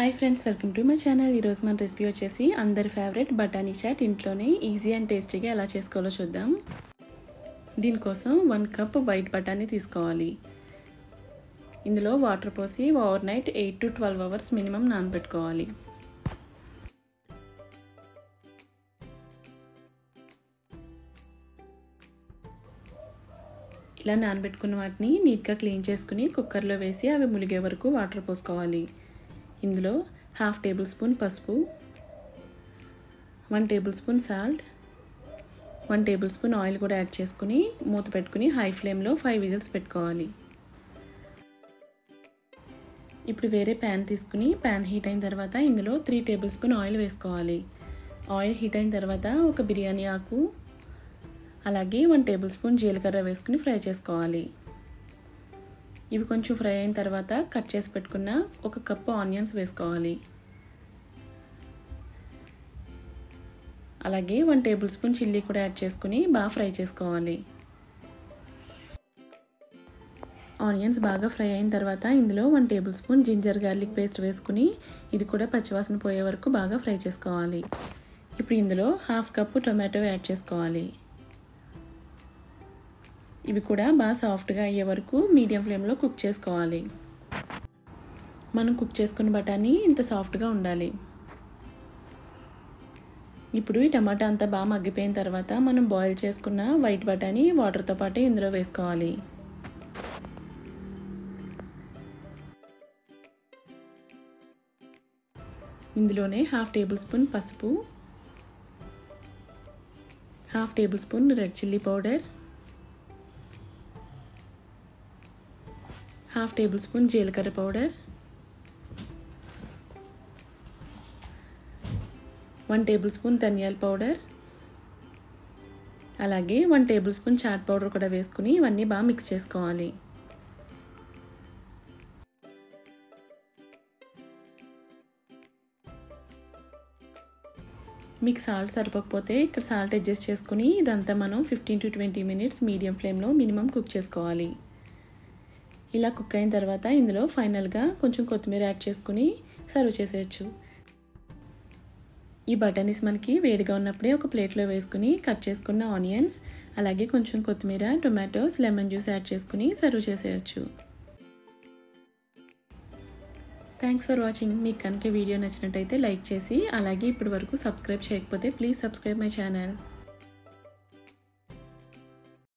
Hi friends, welcome to my channel. ఈరోజు మన recipe వచ్చేసి అందరి ఫేవరెట్ బఠానీ చాట్ ఇంట్లోనే ఈజీ అండ్ టేస్టీగా ఎలా చేసుకోవాలో చూద్దాం. దీనికోసం 1 కప్ వైట్ బఠానీ తీసుకోవాలి. ఇందులో వాటర్ పోసి over night 8 to 12 hours minimum నానబెట్టుకోవాలి. ఇలా నానబెట్టుకున్న వాటిని నీట్గా క్లీన్ చేసుకుని కుక్కర్లో వేసి అవి ములిగే వరకు వాటర్ పోసుకోవాలి. ఇందులో 1/2 టేబుల్ స్పూన్ పసుపు, 1 table spoon salt, 1 table spoon oil కూడా యాడ్ చేసుకుని మూత పెట్టుకుని హై ఫ్లేమ్లో 5 విజిల్స్ పెట్టుకోవాలి. ఇప్పుడు వేరే ప్యాన్ తీసుకుని ప్యాన్ హీట్ అయిన తర్వాత ఇందులో 3 టేబుల్ స్పూన్ ఆయిల్ వేసుకోవాలి. ఆయిల్ హీట్ అయిన తర్వాత ఒక బిర్యానీ ఆకు అలాగే 1 టేబుల్ స్పూన్ జీలకర్ర వేసుకుని ఫ్రై చేసుకోవాలి. ఇవి కొంచెం ఫ్రై అయిన తర్వాత కట్ చేసి పెట్టుకున్న 1 కప్పు ఆనియన్స్ వేసుకోవాలి. అలాగే 1 టేబుల్ స్పూన్ చిల్లీ కూడా యాడ్ చేసుకుని బాగా ఫ్రై చేసుకోవాలి. ఆనియన్స్ బాగా ఫ్రై అయిన తర్వాత ఇందులో 1 tablespoon ginger garlic paste వేసుకుని ఇది కూడా పచ్చివాసన పోయే వరకు బాగా ఫ్రై చేసుకోవాలి. ఇప్పుడు ఇందులో 1/2 కప్పు టొమాటో యాడ్ చేసుకోవాలి. ఇవి కూడా బాగా సాఫ్ట్గా అయ్యే వరకు మీడియం ఫ్లేమ్లో కుక్ చేసుకోవాలి. మనం కుక్ చేసుకున్న బఠానీ ఇంత సాఫ్ట్గా ఉండాలి. ఇప్పుడు ఈ టమాటా అంతా బాగా మగ్గిపోయిన తర్వాత మనం బాయిల్ చేసుకున్న వైట్ బఠానీ వాటర్తో పాటు ఇందులో వేసుకోవాలి. ఇందులోనే 1/2 టేబుల్ స్పూన్ పసుపు, 1/2 table spoon red chilli powder, 1/2 table spoon జీలకర్ర పౌడర్, 1 టేబుల్ స్పూన్ ధనియాల పౌడర్, అలాగే 1 టేబుల్ స్పూన్ చాట్ పౌడర్ కూడా వేసుకుని ఇవన్నీ బాగా మిక్స్ చేసుకోవాలి. మీకు సాల్ట్ సరిపోకపోతే ఇక్కడ సాల్ట్ అడ్జస్ట్ చేసుకుని ఇదంతా మనం 15 to 20 మినిట్స్ మీడియం ఫ్లేమ్లో మినిమం కుక్ చేసుకోవాలి. ఇలా కుక్ అయిన తర్వాత ఇందులో ఫైనల్గా కొంచెం కొత్తిమీర యాడ్ చేసుకుని సర్వ్ చేసేయచ్చు. ఈ బఠానీస్ మనకి వేడిగా ఉన్నప్పుడే ఒక ప్లేట్లో వేసుకుని కట్ చేసుకున్న ఆనియన్స్ అలాగే కొంచెం కొత్తిమీర, టొమాటోస్, లెమన్ జ్యూస్ యాడ్ చేసుకుని సర్వ్ చేసేయచ్చు. Thanks for watching. మీకు కనుక వీడియో నచ్చినట్టయితే లైక్ చేసి అలాగే ఇప్పటి వరకు సబ్స్క్రైబ్ చేయకపోతే ప్లీజ్ సబ్స్క్రైబ్ మై ఛానల్.